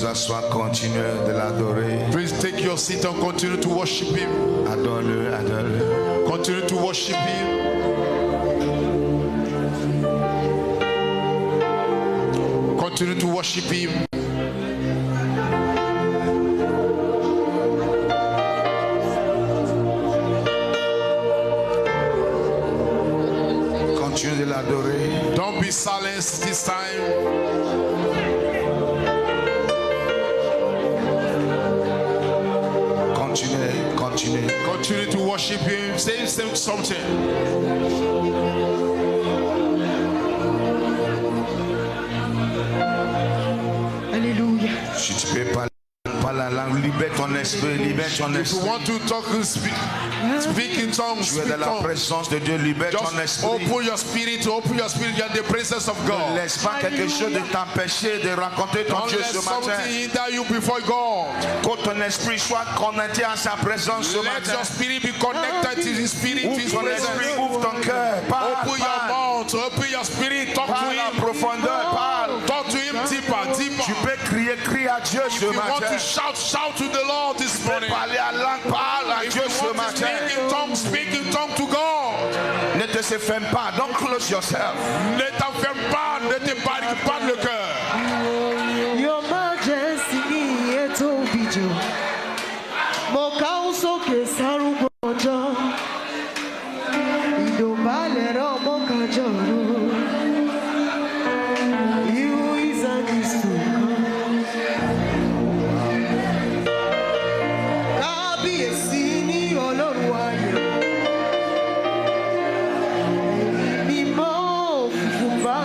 vous asseoir, continuez de l'adorer. Please take your seat and continue to worship him. Adore-le, adore-le. Continue to worship him. Continue to worship him. Continue de l'adorer. Don't be silenced this time. Continue to worship him. Say something. Alléluia. Si tu peux parler la langue, libère ton esprit, libère ton If you esprit. want to talk, speak in tongues. Tu es dans la présence de Dieu, libère ton Just esprit. open your spirit. Open your spirit. You're in the presence of Ne God. laisse pas quelque chose de t'empêcher de rencontrer ton Don't Dieu let ce matin. something hinder you before God. Que ton esprit soit connecté à sa présence ce Let matin. your spirit be connected to His spirit, Ouvre His ton esprit, presence. ouvre ton cœur. Parle, Open your parle. mouth, open your spirit, talk to Parle en Him. profondeur, parle. Talk to Him deeper, deeper. Tu peux crier, crie à Dieu If ce you want matin. to shout, shout to the Lord this Tu peux morning. parler à langue, parle à If Dieu you ce want to matin. speak in tongue to God. Ne te ferme pas, don't close yourself. Ne t'enferme pas, ne te barrique pas le cœur. Your Majesty est au bidjo. Mon kauso ke saru bojo. Ido balero mo kajoro. You is a distuka. Kábíyèsí ni Ọlọ́run ayé. Mímọ́ òfurufú bá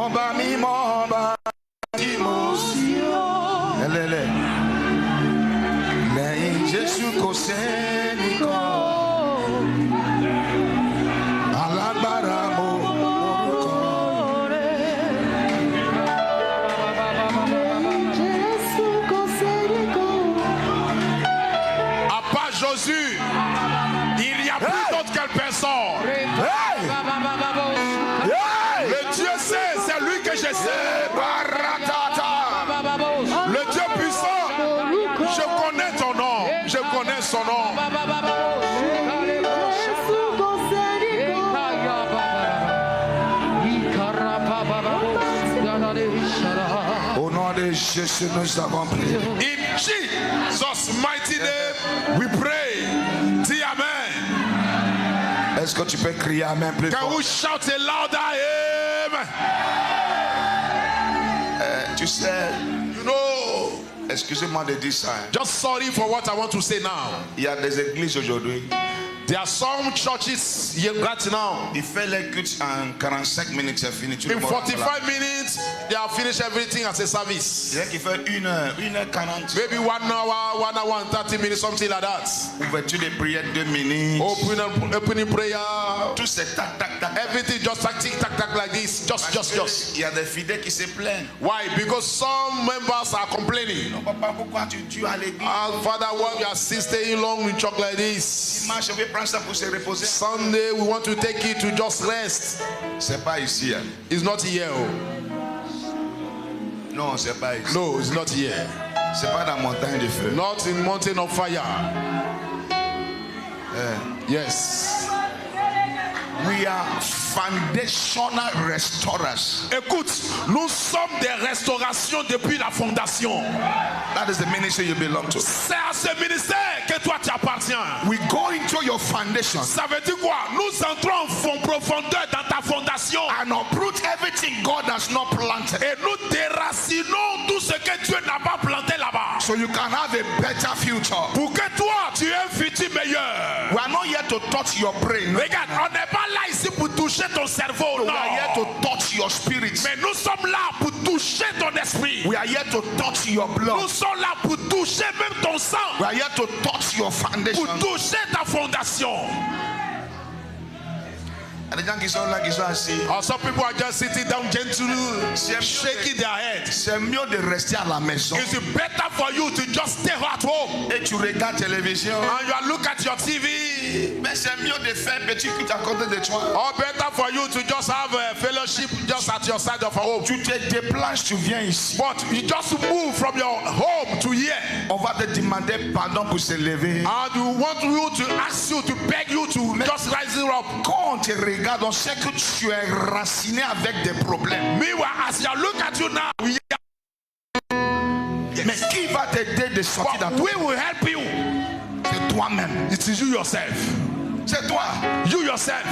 Moba mi moba emotion. Lele. Lẹ́yìn Jésù kò sẹ́nìkan. Alágbára mo orúkọ. Jésù kò sẹ́nìkan. À part Jésus, il n'y a plus d'autre qu'elle personne. Le Dieu sait, c'est lui que je sais. Le Dieu puissant, je connais ton nom. Je connais son nom. Jésù kò sẹ́nìkan. Au nom de Jésus, nous avons prié. In Jesus' mighty name, we pray. Dis Amen. Est-ce que tu peux crier Amen plus Can fort? we shout a louder Amen? Tu sais, You know, excusez-moi de dire ça. just sorry for what I want to say now. Il y a des églises aujourd'hui. There are some churches here right now. Il fait les cultes en 45 minutes, c'est fini. Tout le In monde 45 minutes, they have finished everything as a service. il y a qui fait 1h40. Maybe 1 hour and 30 minutes, something like that. Ouverture de prière 2 minutes. Opening prayer. Tout c'est tac, tac, tac. Everything just tac, like this. Just. Il y a des fidèles qui se plaignent. Why? Because some members are complaining. Non, papa, pourquoi tu à l'église? Father, why we are still staying long in church like this? Dimanche, je vais prendre ça pour se reposer. Sunday, we want to take it to just rest. C'est pas ici. Hein. It's not here. Oh. Non, c'est pas ici. No, it's not here. C'est pas dans la montagne de feu. Not in mountain of fire. Yes. We are foundational restorers. Écoute, nous sommes des restaurations depuis la fondation. That is the ministry you belong to. C'est à ce ministère que toi tu appartiens. We go into your foundation Ça veut dire quoi? Nous entrons en profondeur dans ta fondation and uproot everything God has not planted, et nous déracinons tout ce que Dieu n'a pas planté là-bas. so you can have a better future. Pour que toi tu aies un futur meilleur. We are not here to touch your brain. Regarde, on n'est pas là ici pour toucher ton cerveau, We are here non. to touch your spirit. Mais nous sommes là pour toucher ton esprit. We are here to touch your Nous blood. sommes là pour toucher même ton sang. We are here to touch your foundation. Pour toucher ta fondation. Et les gens qui sont là, qui sont assis, Or some people are just sitting down gently, shaking their head. c'est mieux de rester à la maison. It's better for you to just stay at home Et tu regardes télévision. and you look at your TV. Mais c'est mieux de faire un petit culte à côté de toi. Or better for you to just have a fellowship just at your side of home. Tu te déplaces, tu viens ici. But you just move from your home to here. On va te demander pardon pour se lever. And we want you to ask you to beg you to just rise it up. Quand on te regarde, on sait que tu es raciné avec des problèmes. Meanwhile, as you look at you now, Mais qui va t'aider de sortir but dans we will help you. C'est toi-même. It is you yourself. C'est toi. You yourself.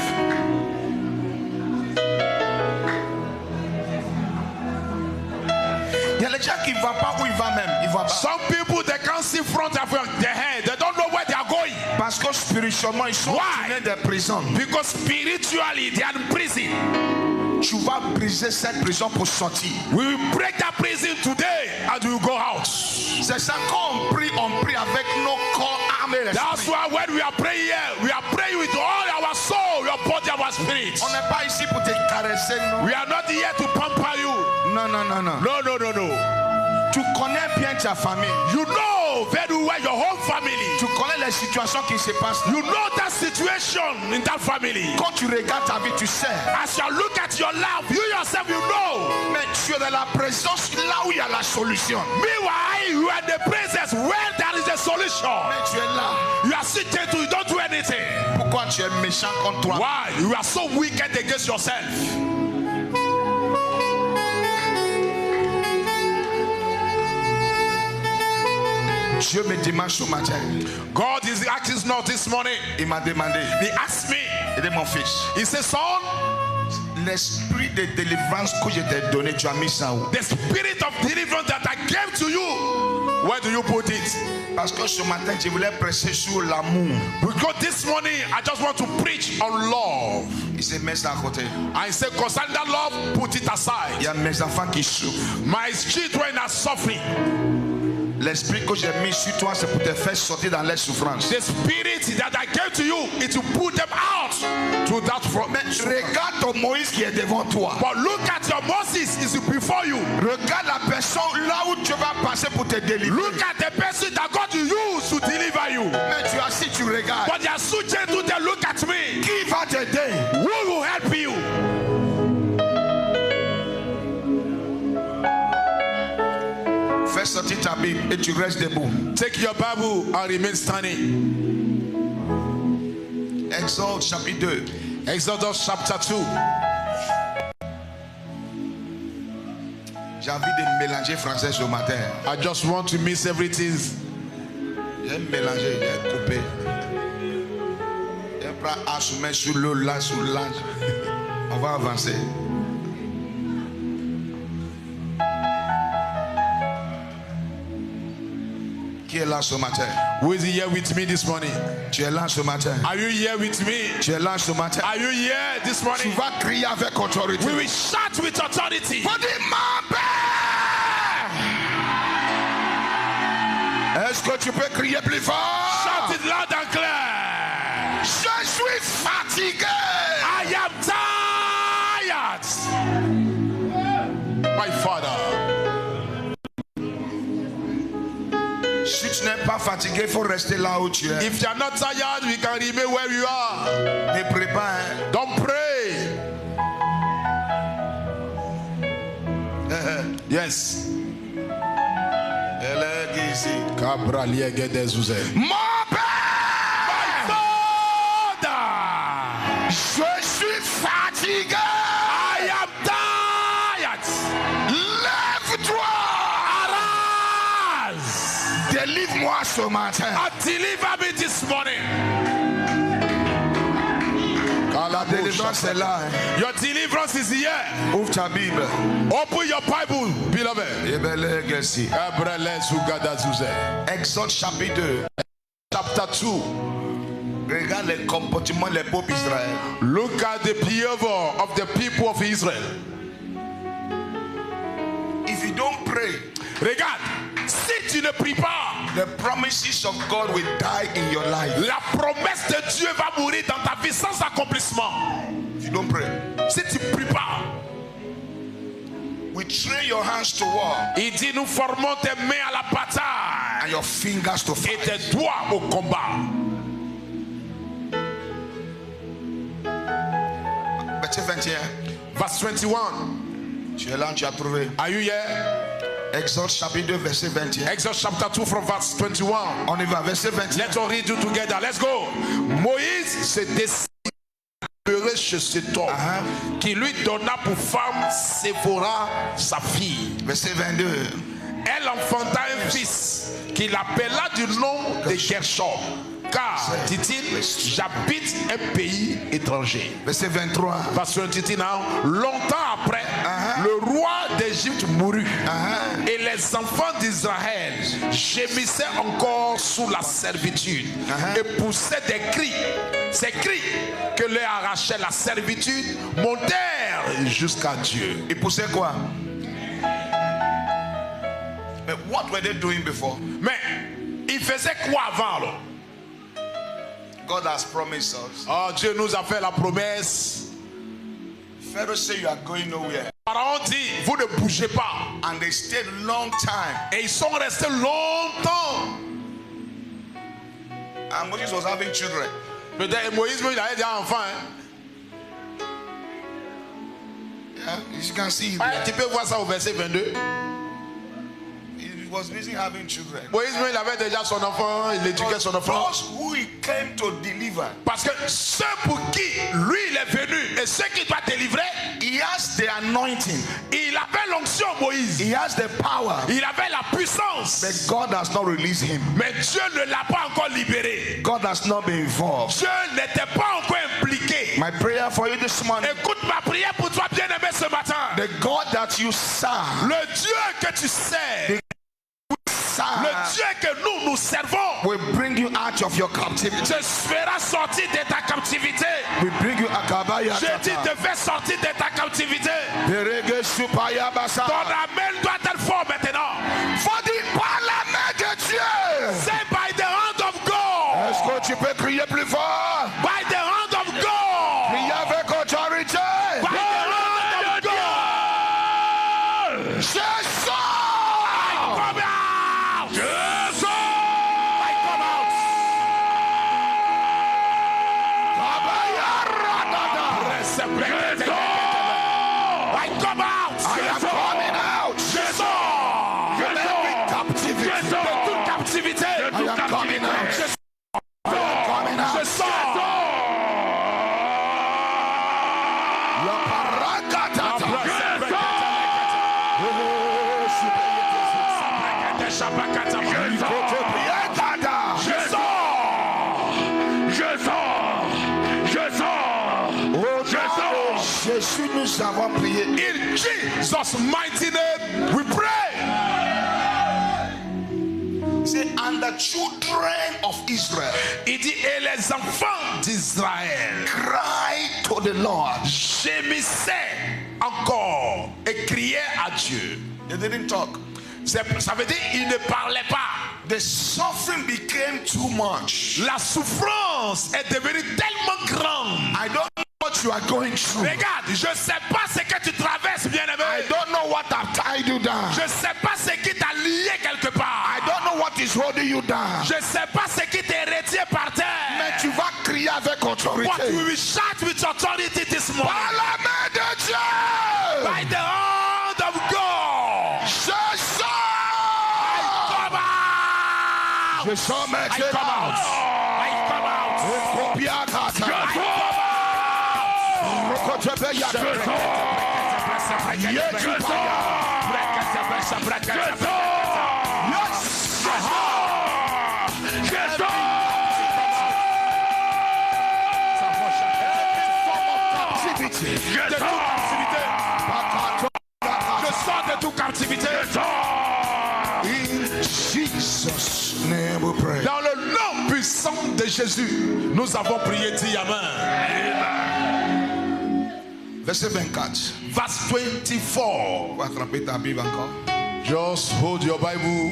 Il y a les gens qui ne vont pas où ils vont même. Ils vont pas. Some people they can't see front of their head. They don't know where they are going. Parce que spirituellement, ils sont Why? tournés des prisons. Because spiritually they are in prison. Tu vas briser cette prison pour sortir. We will break that prison today and we will go out. C'est ça qu'on prie avec nos corps, âmes et That's esprit. why when we are praying here, we are praying with all our soul, your body, our spirit. On n'est pas ici pour te caresser, non. We are not here to pamper you. Non, non, non, non. No, no, no, no. Tu connais bien ta famille. You know very well your whole family. Tu connais les situations qui se passent. You know that situation in that family. Quand tu regardes ta vie, tu sais. As you look at your life, you yourself, you know. Mais tu es dans la présence là où il y a la solution. Meanwhile, you are in the presence where there is a solution. Mais tu es là. You are sitting to, you don't do anything. Pourquoi tu es méchant contre toi? Why? You are so wicked against yourself. Dieu me demande ce matin. God is asking us this morning. Il m'a demandé. He asked me. Il est mon fils. He said, son, L'esprit de délivrance que je t'ai donné, tu as mis ça où? the spirit of deliverance that I gave to you, where do you put it? Parce que ce matin, je voulais prêcher sur l'amour. Because this morning I just want to preach on love. Il se met ça à côté. And he said, concerning that love, put it Il aside. y a mes enfants qui souffrent. My children are suffering. L'esprit que j'ai mis sur toi, c'est pour te faire sortir dans les souffrances. The spirit that I gave to you, it will put them out to that from. Mais regarde ton Moïse qui est devant toi. But look at your Moses is before you. Regarde la personne là où tu vas passer pour te délivrer. Look at the person that God will use to deliver you. Mais tu as si tu regardes. But they are so gentle, they look at me. Qui va t'aider? Who will help you? Fais sortir ta Bible et tu restes debout. Take your Bible and remain standing. Exode chapitre 2. Exodus chapter 2. J'ai envie de mélanger français ce matin. I just want to mix everything. J'ai mélangé, j'ai coupé. J'ai pris à soumettre sur l'eau, là, sur l'âge. On va avancer. Qui est là ce matin? Who is here with me this morning? Tu es là ce matin. Are you here with me? Tu es là ce matin. Are you here this Tu morning? vas crier avec autorité. We will shout with authority. Faut dire mon Père. Est-ce que tu peux crier plus fort? Shout it loud and clear. Je suis fatigué. I am tired. My Father. Si tu n'es pas fatigué, il faut rester là où tu es. If you are not tired, we can remain where you are. Ne prie pas. Hein. Don't pray. Yes. Elle est ici. Cabra liege des Zouze. Mon Père. My Father. Je suis fatigué. I am tired. Lève-toi. Arise. Délivre-moi ce matin. And deliver me this morning. La délivrance est là. Hein. Your deliverance is here. Ouvre ta Bible. Open your Bible, beloved. Exode chapitre 2. Chapter 2. Regarde les comportements des peuples d'Israël. Look at the behavior of the people of Israel. If you don't pray, Regarde, si tu ne pries pas, the promises of God will die in your life. la promesse de Dieu va mourir dans ta vie sans accomplissement. If you don't pray, Si tu ne pries pas, we train your hands to war il dit nous formons tes mains à la bataille and your fingers to et fight. tes doigts au combat. Verset 21. Verse 21. Tu es là, tu as trouvé. Are you here? Exode chapitre 2, verset 21. Exodus chapter 2 from verse 21. On y va, verset 21. Let's all read it together. Let's go. Moïse se décida chez cet homme qui lui donna pour femme Séphora, sa fille. Verset 22. Elle enfanta un fils qu'il appela du nom de Gershom. Car, dit-il, j'habite un pays étranger. Verset 23. Verset 23 now. Longtemps après, le roi d'Égypte mourut. Et les enfants d'Israël gémissaient encore sous la servitude et poussaient des cris. Ces cris que leur arrachait la servitude montèrent jusqu'à Dieu. Ils poussaient quoi? But what were they doing before? Mais ils faisaient quoi avant alors? God has promised us. Oh, Dieu nous a fait la promesse. Pharaoh said you are going nowhere. Pharaon dit, vous ne bougez pas. And they stayed long time. Et ils sont restés longtemps. And Moses was having children. Peut-être Moïse, il avait des enfants. Yeah, you can see. Tu peux voir ça au verset 22. He was busy having children. Moïse, il avait déjà son enfant, il éduquait son enfant. Those who he came to deliver, Parce que ceux pour qui lui il est venu et ceux qui doit délivrer, he has the anointing. il avait l'onction Moïse. He has the power. Il avait la puissance. But God has not released him. Mais Dieu ne l'a pas encore libéré. God has not been involved. Dieu n'était pas encore impliqué. My prayer for you this morning, Écoute ma prière pour toi, bien-aimé, ce matin. the God that you serve, Le Dieu que tu sais, le Dieu que nous nous servons will bring you out of your captivity. te fera sortir de ta captivité. We bring you akabaya. Je dis te fais sortir de ta captivité. Perege supaya basa. Ton amen doit être fort maintenant. For the parlement de Dieu. Say by the hand of God. Est-ce que tu peux crier plus fort? By the hand of God. Criez avec autorité. By the hand of God. Je sors. Come out. I come out. Kabaya radada. I come out. I am coming out. Je sors. From every captivity. De toute captivité. I am coming out. Je I am coming out. Je sors. La parakata. Jésus, nous avons prié. In Jesus' mighty name, we pray. Say, and the children of Israel Il dit, et les enfants d'Israël cry to the Lord. gémissaient encore et criaient à Dieu. They didn't talk. Ça veut dire ils ne parlaient pas. The suffering became too much. La souffrance est devenue tellement grande. I don't know what you are going through. Regarde, je ne sais pas ce que tu traverses, bien-aimé. I don't know what have tied you down. Je ne sais pas ce qui t'a lié quelque part. I don't know what is holding you down. Je ne sais pas ce qui t'est retenu par terre. Mais tu vas crier avec But autorité. we will shout with authority this morning. Par la main de Dieu. By the hand of God. Je sors. Come out. Je sors I maintenant. come out. I come out. Kopiakata. Rokotebeyata. Je sors de toute captivité. In Jesus' name we pray. Dans le nom puissant de Jésus, nous avons prié. Dis Amen. Verset 24. Verse 24. On va attraper ta Bible encore. Just hold your Bible.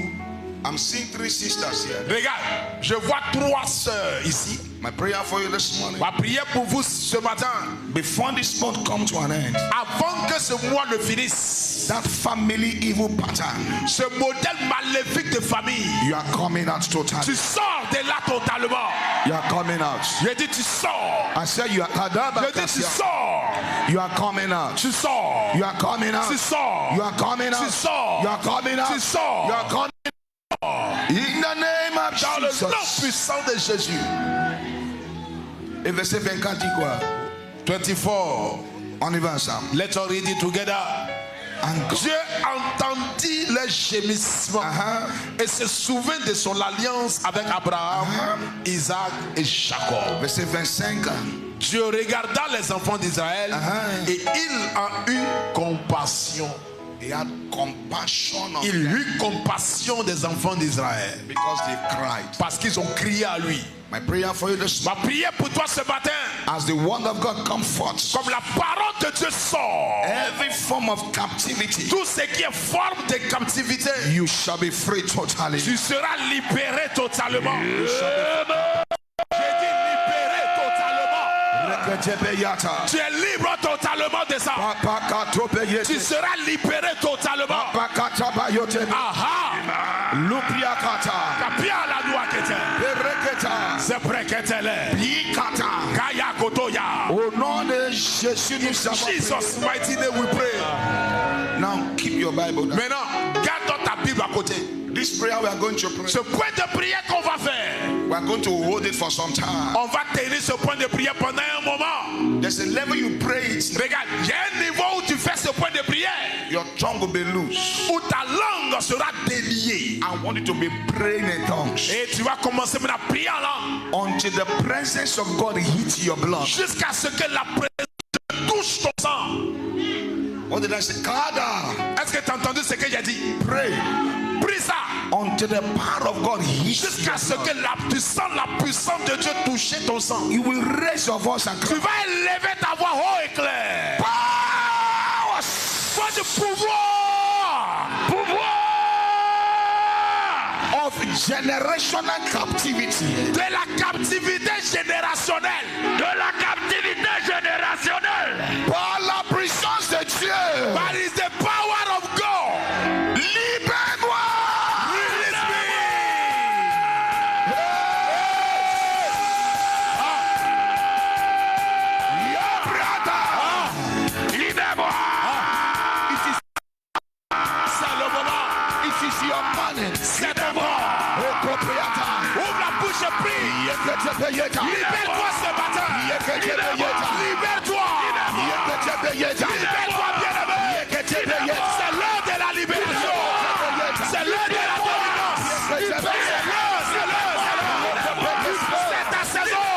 I'm seeing three sisters here. Regarde, je vois 3 sœurs ici. My prayer for you this morning. Ma prière pour vous ce matin. Before this month come to an end, Avant que ce mois ne finisse, that family evil pattern, ce modèle maléfique de famille, you are coming out tu totally. sors de là totalement. You are coming out. Je dis tu sors. I said you are Je dis tu sors. You are coming out. Tu sors. You are coming out. Tu sors. You are coming out. Tu sors. You are coming out. Tu sors. You are coming out. In the name of Dans le nom Jesus. puissant de Jésus. Et verset 24 dit quoi? 24. On y va ensemble. Let's all read it together. And God, Dieu entendit les gémissements et se souvint de son alliance avec Abraham, Isaac et Jacob. verset 25. Dieu regarda les enfants d'Israël et il a eu compassion. He had compassion on Il them eut compassion des enfants d'Israël because they cried. parce qu'ils ont crié à lui. My prayer for you this Ma morning, prière pour toi ce matin, as the word of God comes forth, comme la parole de Dieu sort, every form of captivity, tout ce qui est forme de captivité, you shall be free totally. tu seras libéré totalement. J'ai dit libéré totalement. Tu es libre totalement de ça. Tu seras libéré totalement. Aha. Kapia la loi que t'es. C'est prêt que t'es là. Kaya kotoya. Au nom de Jésus, nous avons prié. Jesus mighty name we pray. Now keep your Bible down. Maintenant, garde ta Bible à côté. This prayer we are going to pray. Ce point de prière qu'on va faire, We are going to hold it for some time. on va tenir ce point de prière pendant un moment. There's a level you pray it, Regarde, il y a un niveau où tu fais ce point de prière, your tongue will be loose. où ta langue sera déliée. I want you to be praying in tongues Et tu vas commencer maintenant à prier en langue until the presence of God hits your blood. jusqu'à ce que la présence touche ton sang. What did I say? Kada, Est-ce que tu as entendu ce que j'ai dit? pray Prie ça until until the power of God hits jusqu'à ce que la puissance de Dieu touche ton sang. you will raise your voice and Tu cry. vas élever ta voix haut et clair. Power Sois du pouvoir of generational captivity. de la captivité générationnelle. Par la puissance de Dieu. But it's the power of God. Libère-moi. Release me. Libère-moi. C'est le moment. It is your money. C'est le moment. Ouvre la bouche et prie. Libère-toi ce matin. Libère-toi. Libère-toi, bien-aimé. C'est l'heure de la libération. C'est l'heure de la délivrance. C'est l'heure. C'est ta saison.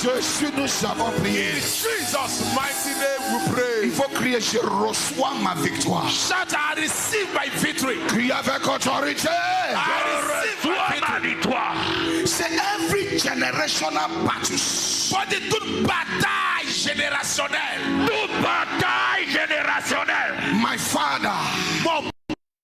Jésus, nous avons prié. Jesus' mighty name we pray. Il faut crier, je reçois ma victoire. Shout, I receive my victory. Crie avec autorité. I receive my victoire. C'est every generational battle. Pour de toute bataille générationnelle. Toute bataille générationnelle. My father. Mon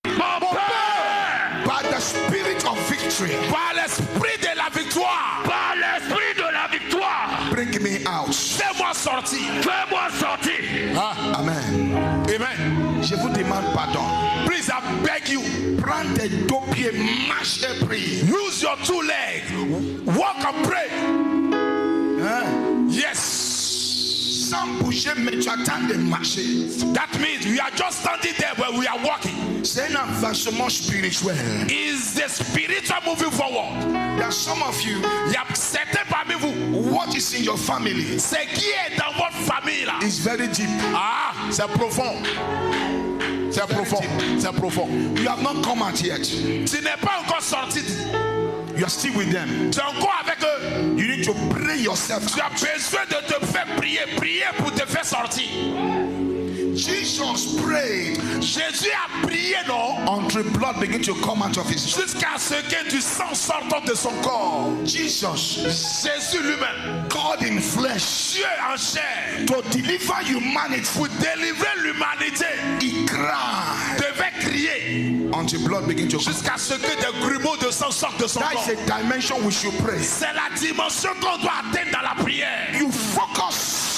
Père. By the spirit of victory. Par l'esprit de la victoire. Par l'esprit de la victoire. Bring me out. Fais-moi sortir. Fais-moi sortir. Amen. Amen. Je vous demande pardon. Please, I beg you. Prends tes deux pieds, marche et prie. Use your two legs. Walk and pray. Yes. Sans bouger, mais tu attends de marcher. That means we are just standing there where we are walking. C'est un avancement spirituel. Is the spiritual moving forward? There are some of you. Il y a certains parmi vous. What is in your family? Ce qui est dans votre famille là. Is very deep. Ah, c'est profond. C'est profond. C'est profond. You have not come out yet. Tu n'es pas encore sorti. You are still with them. Tu es encore avec eux. You need to pray yourself. Tu as besoin de te faire prier. Prier pour te faire sortir. Jesus prayed Jésus a prié, non? until blood began to come out of his body. Jusqu'à ce que du sang sorte de son corps. Jesus, Jésus lui-même, God in flesh, Dieu en chair, to deliver humanity, pour délivrer l'humanité, he cried devait crier until blood began to come. jusqu'à ce que des grumeaux de sang sortent de son That corps. is a dimension we should pray. C'est la dimension qu'on doit atteindre dans la prière. You focus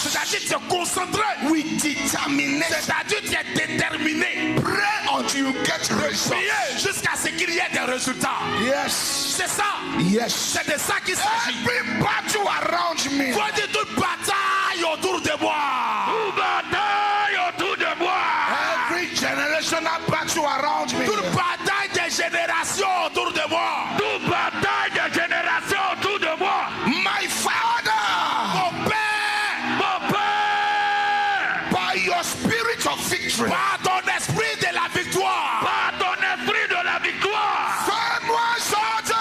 C'est-à-dire tu es concentré. with determination. C'est-à-dire tu es déterminé. Pray until you get results. Prier jusqu'à ce qu'il y ait des résultats. Yes. C'est ça. Yes. C'est de ça qu'il s'agit. Every battle around me, Faut dire toute bataille autour de moi. Toute bataille autour de moi. every generational battle around me, Toute bataille des générations autour de moi. Toute bataille de génération autour de moi. my Father, Mon Père, Mon Père, by your spirit of victory, par ton esprit de la victoire. par ton esprit de la victoire, fais-moi sortir.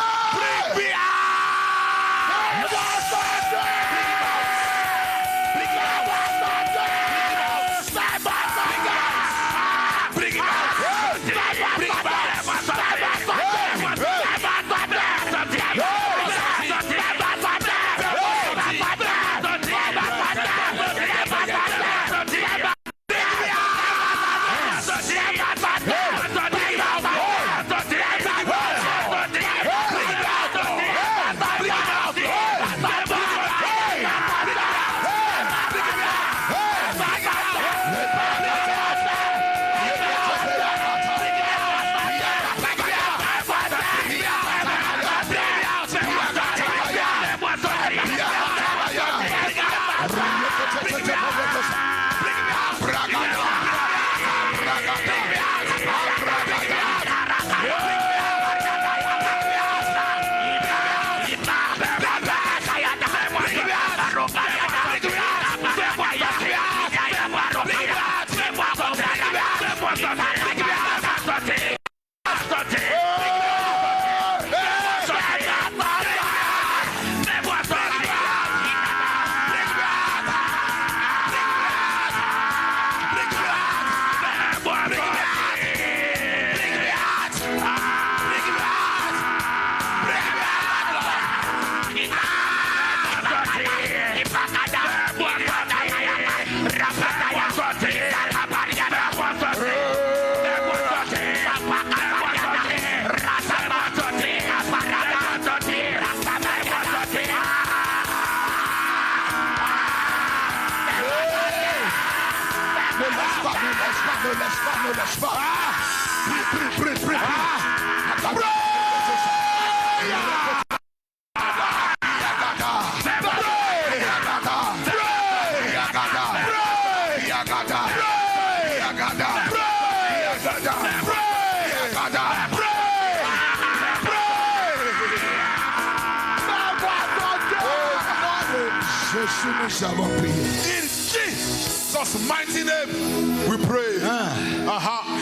In Jesus' mighty name, we pray.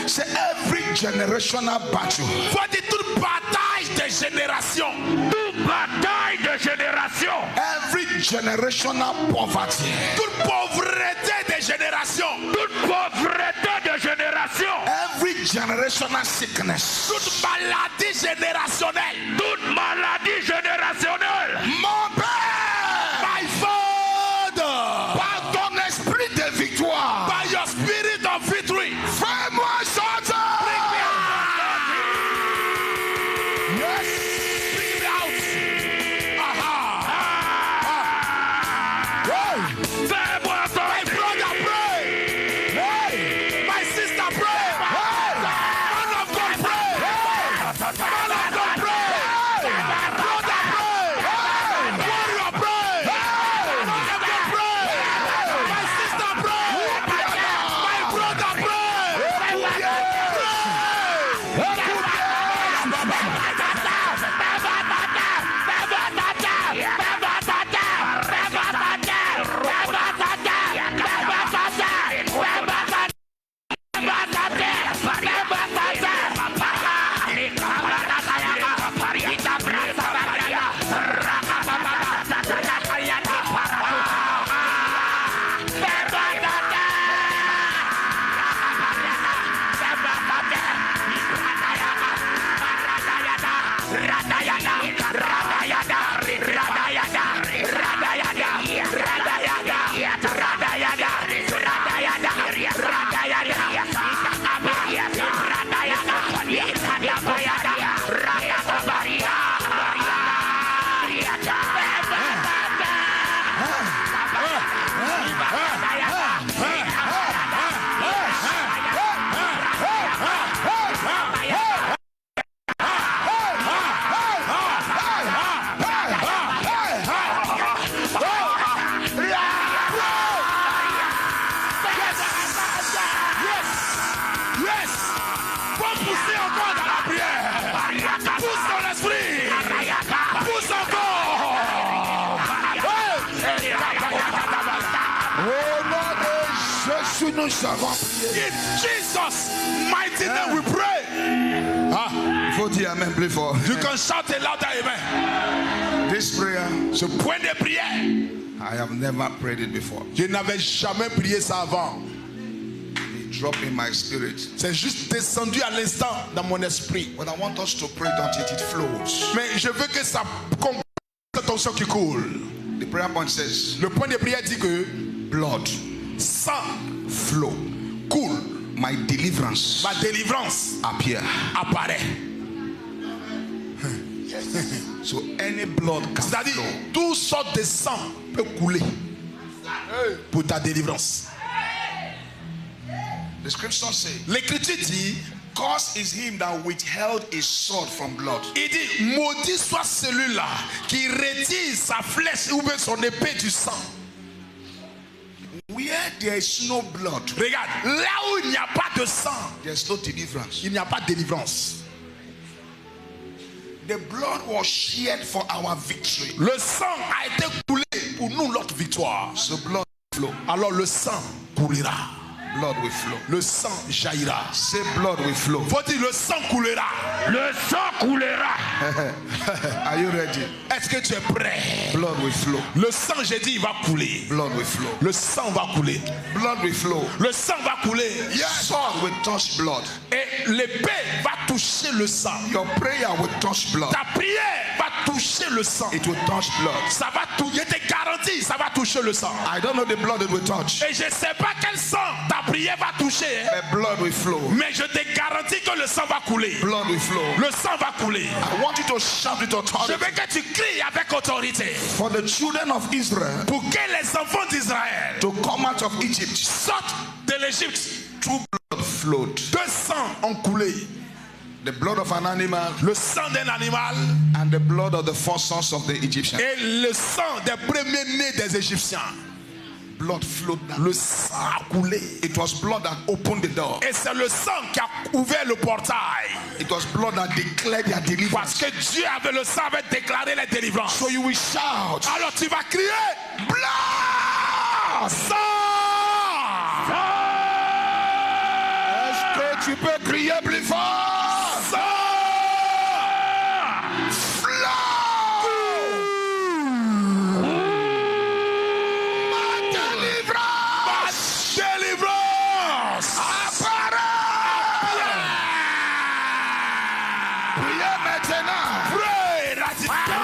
Say every generational battle, Faut dire toute bataille des générations. toute bataille de génération, every generational poverty, Toute pauvreté des générations. toute pauvreté de génération, every generational sickness, Toute maladie générationnelle. toute maladie générationnelle, mon Père, My Father, par ton esprit de victoire, by your spirit of victory, fais-moi sortir. Yes. bring me out. Aha. Hey. fais-moi My sortir. brother, pray. Hey. My sister, pray. Hey. Man of God, pray. Man of God, pray. Nous savons prier. In Jesus' mighty name we pray. Il faut dire amen plus fort. You can shout a louder amen. This prayer, Ce point de prière, I have never prayed it before. je n'avais jamais prié ça avant. It dropped in my spirit. C'est juste descendu à l'instant dans mon esprit. But I want us to pray it until it flows. Mais je veux que ça comprenne cette onction qui coule. The prayer point says, Le point de prière dit que blood, sang flow, coule, my deliverance ma délivrance appear. apparaît. So any blood can C'est-à-dire, flow. toutes sortes de sang peut couler pour ta délivrance. The scripture says, L'écriture dit, cursed is him that withheld his sword from blood. il dit, maudit soit celui-là qui retire sa flèche ou bien son épée du sang. Where there is no blood, Regarde, là où il n'y a pas de sang, there's no deliverance. il n'y a pas de délivrance. The blood was shed for our victory. Le sang a été coulé pour nous, notre victoire. So blood flow. Alors le sang coulera. Blood will flow. Le sang jaillira. Say blood will flow. Faut dire le sang coulera. Le sang coulera. Are you ready? Est-ce que tu es prêt? Blood will flow. Le sang, j'ai dit, il va couler. Blood will flow. Le sang va couler. Blood will flow. Le sang va couler. Sword will touch blood. Et l'épée va toucher le sang. Your prayer will touch blood. Ta prière va toucher le sang. It will touch blood. Ça va toucher, je te garantis, ça va toucher le sang. I don't know the blood it will touch, Et je ne sais pas quel sang ta prière va toucher. but blood will flow. Mais je te garantis que le sang va couler. Blood will flow. Le sang va couler. I want you to shout with Je authority. veux que tu cries avec autorité. For the children of Israel Pour que les enfants d'Israël to come out of Egypt, sortent de l'Égypte. two blood flowed. Deux sangs ont coulé. The blood of an animal Le sang d'un animal and the blood of the four sons of the Egyptians. et le sang des premiers-nés des Égyptiens. Blood flowed down. Le sang a coulé. It was blood that opened the door. Et c'est le sang qui a ouvert le portail. It was blood that declared their Parce deliverance. que Dieu avait le sang, avait déclaré les délivrances. So you will shout, Alors tu vas crier, blood, sang. est-ce que tu peux crier plus fort? Sang. Délivrance. Priez maintenant. Pray, radical.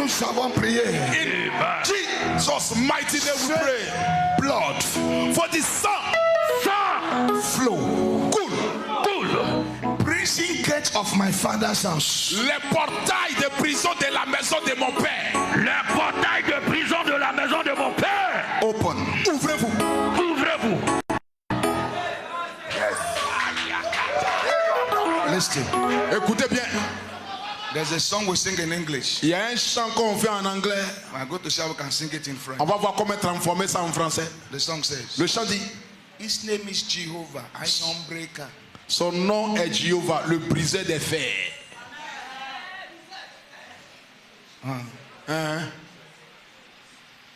nous avons prié. In Jesus' mighty name we pray. Blood For the sang flow. cool. Prison gate of my father's house. Les portails de prison de la maison de mon père. Les portails de prison de la maison de mon père. Open. Ouvrez-vous. Ouvrez-vous. Listen. Écoutez bien. There's a song we sing in English. Il y a un chant qu'on fait en anglais. When I go to show, we can sing it in French. On va voir comment transformer ça en français. The song says, Le chant dit, His name is Jehovah, Iron Breaker. son nom est Jéhovah, le briseur des fers.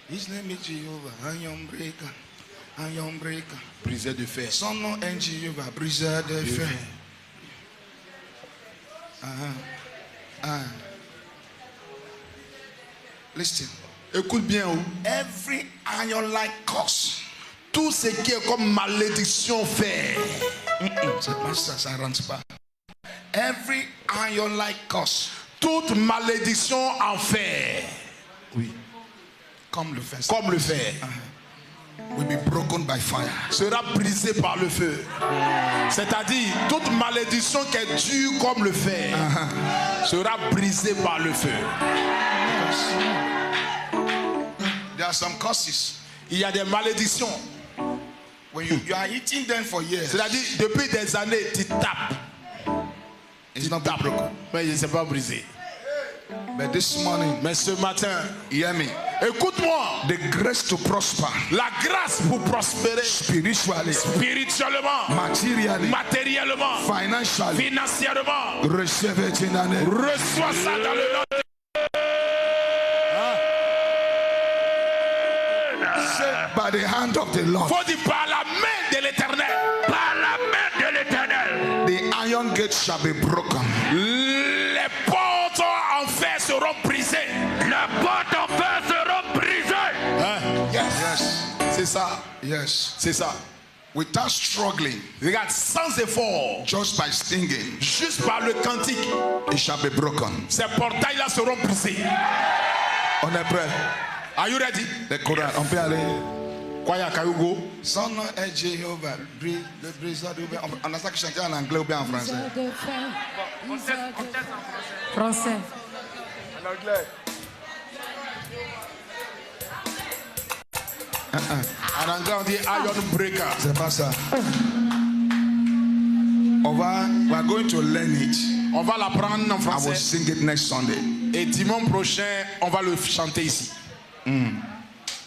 His name is Jehovah, Iron Breaker. Iron Breaker. Briseur de fer. Son nom est Jehovah, briseur de fer. Listen. Écoute bien. Oh. Every iron-like curse. Tout ce qui est comme malédiction fer. Ça rentre pas. Every iron-like curse. Toute malédiction en fer. Oui. Comme le fer. Comme le fer. Will be broken by fire. Sera brisé par le feu. C'est-à-dire, toute malédiction qui est dure comme le fer sera brisée par le feu. There are some curses. Il y a des malédictions. When you are eating them for years, C'est-à-dire, depuis des années, tu tapes. it's not been broken. Mais il ne s'est pas brisé. But this morning, Mais ce matin, hear me. écoute-moi. The grace to prosper La grâce pour prospérer spiritually, spirituellement, materially, matériellement, financially, financièrement. receive it in the name. Reçois ça dans le nom de By the hand of the Lord, Faut dire par la main de l'Éternel. Par la main de l'Éternel. the iron gate shall be broken. Les portes en fer seront brisées. Les portes en fer seront brisées. Yes, C'est ça. yes. C'est ça. Without struggling, Regarde, sans effort, just by singing, juste par le cantique, it shall be broken. ces portails-là seront brisés. On est prêt? Are you ready? Le Coran, on peut aller. Kwaya Kayugo. Son nom est Jéhovah, le briseur de fer. On a ça qui chantait en anglais ou bien en français? Français. En anglais. En anglais, on dit iron breaker. C'est pas ça. We are going to learn it. On va l'apprendre en I will français. sing it next Sunday. Et dimanche prochain, on va le chanter ici. We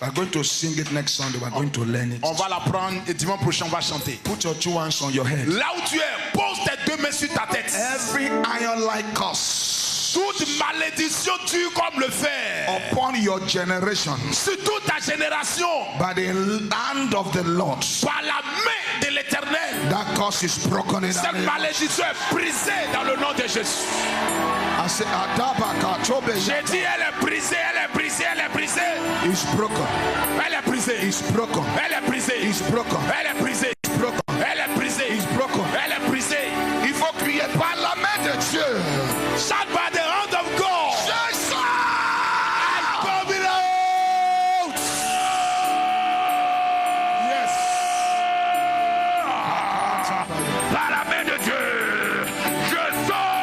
are going to sing it next Sunday. We are going to learn it. On va l'apprendre et dimanche prochain, on va chanter. Put your two hands on your head. Là où tu es, pose tes deux mains sur ta tête. Every iron-like curse Toute malédiction dure comme le fer. upon your generation, Sur toute ta génération, by the hand of the Lord, par la main de l'Éternel, that curse is broken in the cette name. malédiction est brisée dans le nom de Jésus. I say, Adabaka, Tobe, J'ai dit, elle est brisée, elle est brisée, elle est brisée. is broken. Elle est brisée. Is broken. Elle est brisée. Is broken. Elle est brisée. Is broken. Elle est brisée. Is broken. Elle est brisée. Il faut crier par la main de Dieu. Shout by the hand of God. Jesus! I come it out. Yes. Par la main de Dieu. Je sors.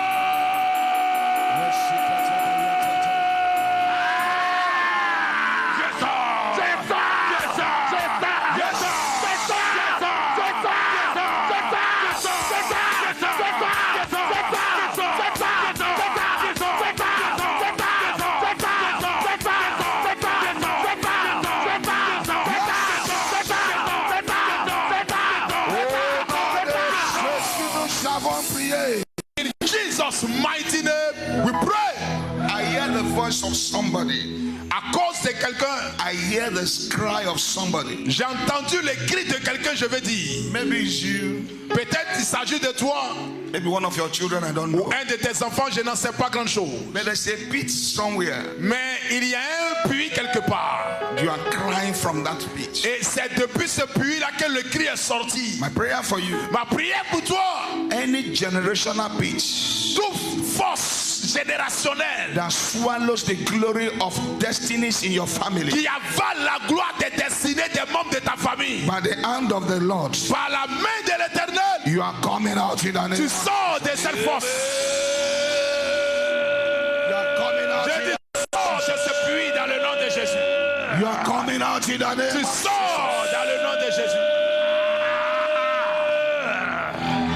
Je sors. Je sors. Je sors. Je sors. Je sors. Nous avons prié. In Jesus' mighty name, we pray. I hear the voice of somebody. À cause de quelqu'un, I hear the cry of somebody. j'ai entendu les cris de quelqu'un, je vais dire. Maybe it's you. Peut-être il s'agit de toi Maybe one of your children. I don't know. ou un de tes enfants, je n'en sais pas grand chose. But there's a pit somewhere. Mais il y a un puits quelque part. You are crying from that pit. Et c'est depuis ce puits-là que le cri est sorti. My prayer for you. Ma prière pour toi, Any generational pit toute force générationnelle that swallows the glory of destinies in your family. qui avale la gloire des destinées des membres de ta famille. By the hand of the Lord, Par la main de l'Éternel, you are coming out in the name. tu sors de cette force. You are coming out. Je dis, sors de ce puits dans le nom de Jésus. You are coming out in the name. Tu sors dans le nom de Jésus.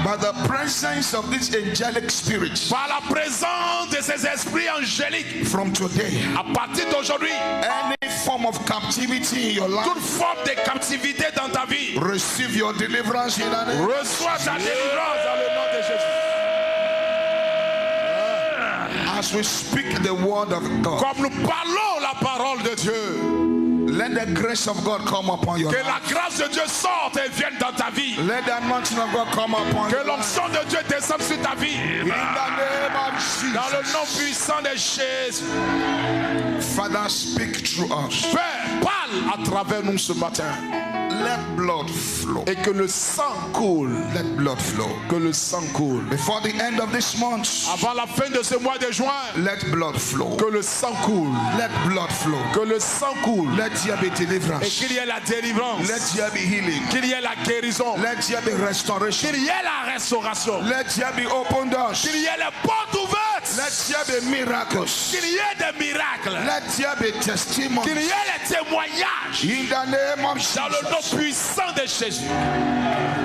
By the presence of this angelic spirit, Par la présence de ces esprits angéliques, from today, à partir d'aujourd'hui, any form of captivity in your life, toute forme de captivité dans ta vie, receive your deliverance in the name. reçois ta délivrance dans le nom de Jésus. As we speak the word of God, Comme nous parlons la parole de Dieu, let the grace of God come upon your que life. la grâce de Dieu sorte et vienne dans ta vie. Let the anointing of God come upon Que your life. l'onction de Dieu descende sur ta vie. In the name of Dans le nom Jesus. puissant de Jésus. Father, speak through us. Père, parle à travers nous ce matin. Let blood flow. Et que le sang coule. Let blood flow. Que le sang coule. Before the end of this month, Avant la fin de ce mois de juin, let blood flow. que le sang coule. Let blood flow. Que le sang coule. Let there be Et deliverance. qu'il y ait la délivrance. Let there be healing. Qu'il y ait la guérison. Let there be restoration. Qu'il y ait la restauration. Let there be open doors. Qu'il y ait les portes ouvertes. Let there be miracles. Qu'il y ait des miracles. Let there be Qu'il testimonies. y ait les témoignages. In the name of Dans le nom Jesus. puissant de Jésus.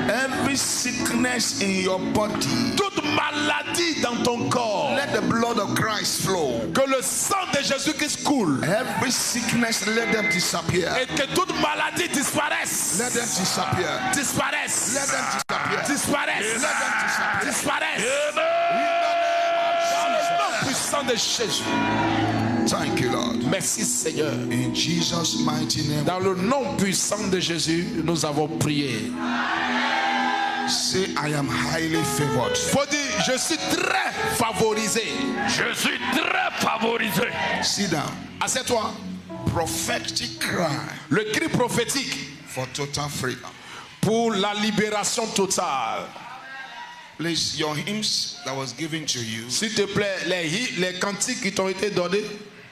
Every sickness in your body, Toute maladie dans ton corps. let the blood of Christ flow. Que le sang de Jésus-Christ coule. Every sickness, let them disappear. Et que toute maladie disparaisse. Let them disappear. Disparaisse. Let them disappear. Disparaisse. Let them disappear. Disparaisse. In the name of Dans le nom Jesus. puissant de Jésus. Thank you, Lord. Merci Seigneur. In Jesus' mighty name. Dans le nom puissant de Jésus, nous avons prié. Say, I am highly favored. Faut dire, je suis très favorisé. Je suis très favorisé. Sit down. Assieds-toi. Prophetic cry Le cri prophétique for total freedom. pour la libération totale. Please, your hymns that was given to you, S'il te plaît, les cantiques qui t'ont été donnés,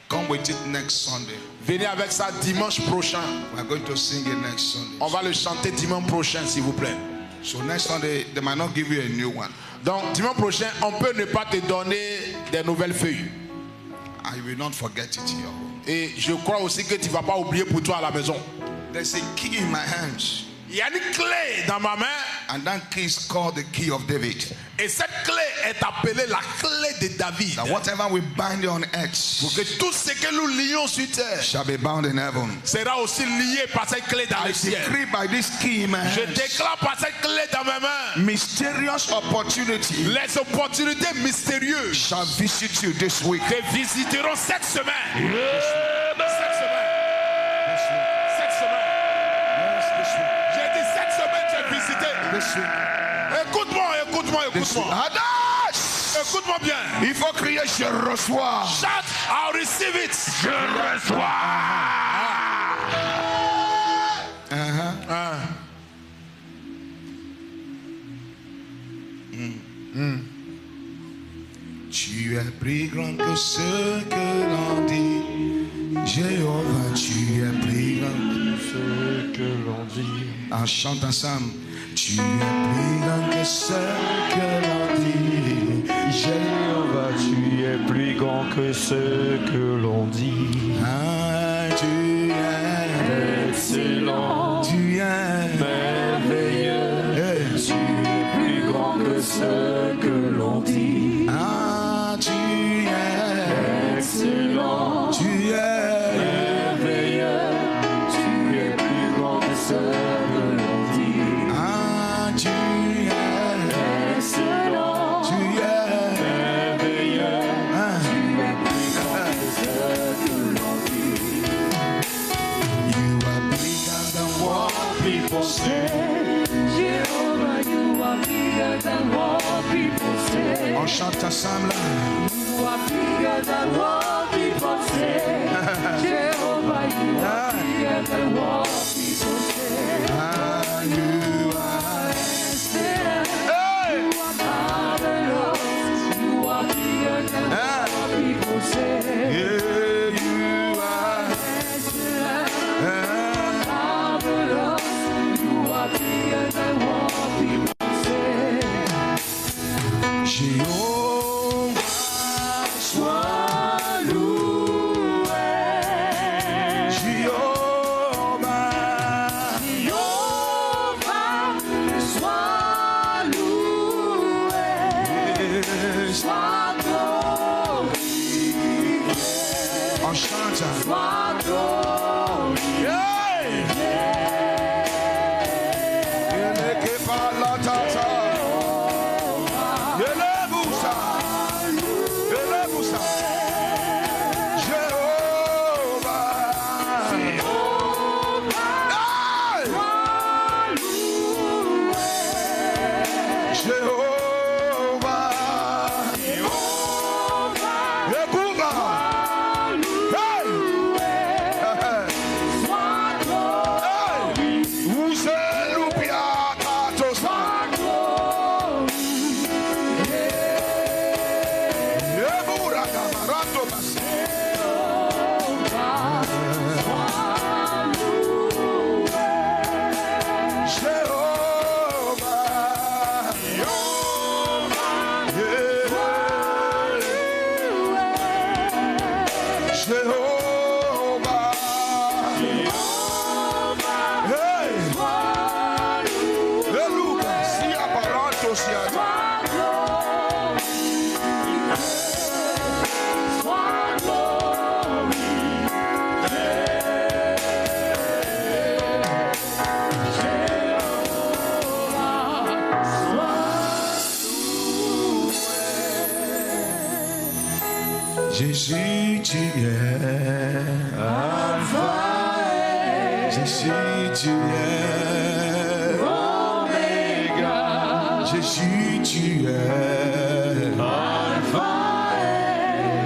come with it next Sunday. venez avec ça dimanche prochain. We are going to sing it next Sunday. On va le chanter dimanche prochain, s'il vous plaît. So next Sunday, they might not give you a new one. Donc, dimanche prochain, on peut ne pas te donner des nouvelles feuilles. I will not forget it here. Et je crois aussi que tu ne vas pas oublier pour toi à la maison. There's a key in my hands, Il y a une clé dans ma main. and that key is called the key of David. Et cette clé est appelée la clé de David. That whatever we bind on earth Pour que tout ce que nous lions sur terre shall be bound in heaven. sera aussi lié par cette clé dans I le ciel. decree by this key in my Je hands, déclare par cette clé dans mes mains, mysterious opportunity les opportunités mystérieuses shall visit you this week. te visiteront cette semaine. Cette semaine. Cette semaine. J'ai dit cette semaine, tu es visité. This week. Écoute-moi, écoute-moi, This week. écoute-moi. Adash! Écoute-moi bien. Il faut crier, je reçois. Shout, I'll receive it. Je reçois. Tu es plus grand que ce que l'on dit. Jéhovah, tu es plus grand que Ce que l'on dit. On chante ensemble. Tu es plus grand que ce que l'on dit. Jéhovah, tu es plus grand que ce que l'on dit. Ah, tu es Excellent, Tu es merveilleux. Hey. Tu es plus grand que ce que l'on dit. Ah, tu es Excellent, Tu es merveilleux. Tu es plus grand que ce que l'on dit. Ah, tu es Excellent, Tu es merveilleux. Ah. Tu es plus grand que ce que l'on dit. You are bigger than what People say, Jehovah, you are bigger than what people say. On chante ensemble là. You are bigger than what people say. Jehovah, you are bigger than what people say. Ah, you are Excellent, you are marvelous. You are bigger than what Jésus, tu es Alpha, Jésus, tu es Oméga, Jésus, tu es Alpha,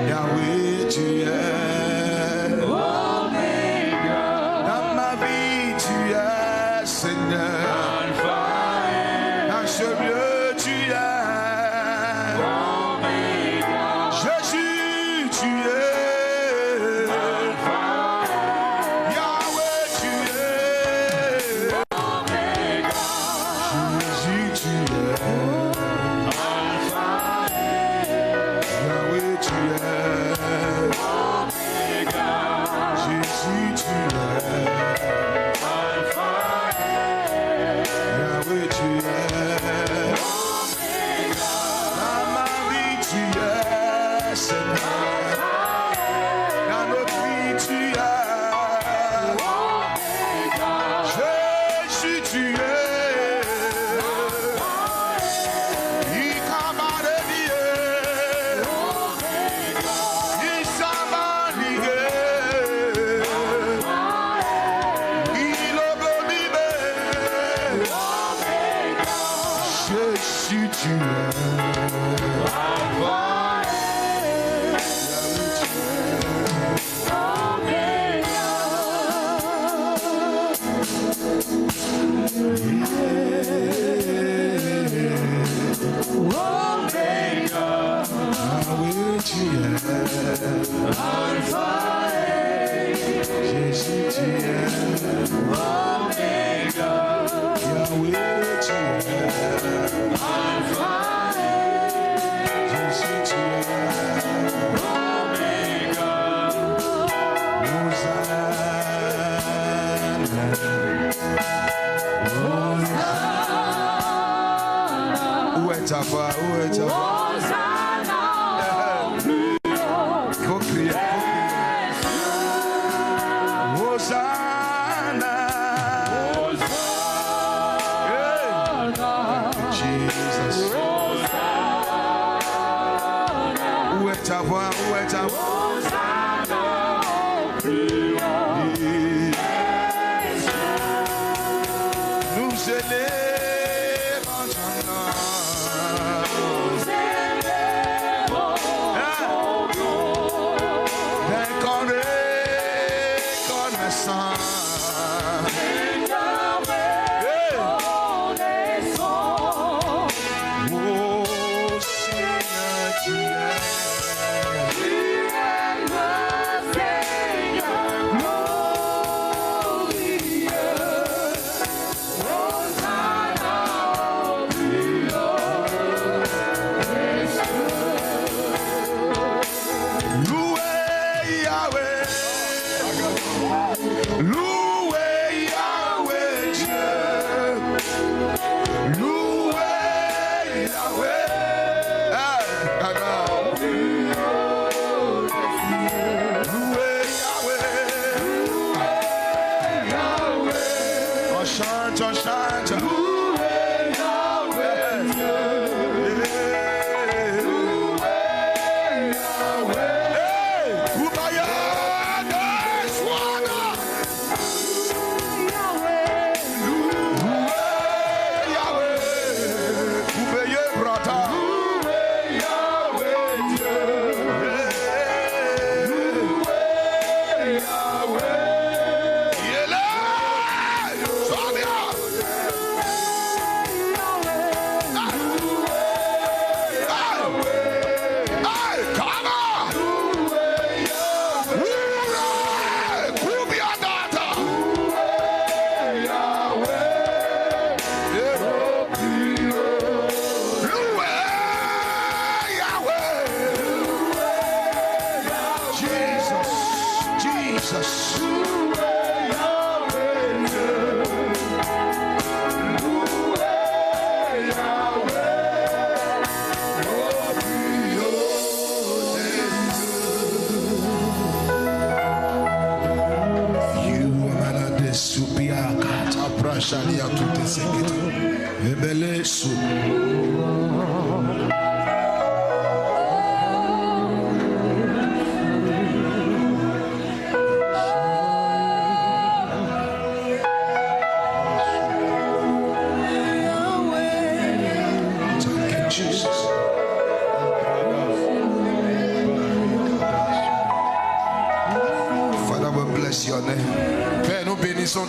Yahweh, tu es Oméga, dans ma vie, tu es Seigneur, Alpha, dans ce lieu, tu es ta voix, où est ta voix? Faut crier, Hosanna. Jesus. Où est ta voix? Où est ta voix? Nous élèvons ton nom. Loué on chante.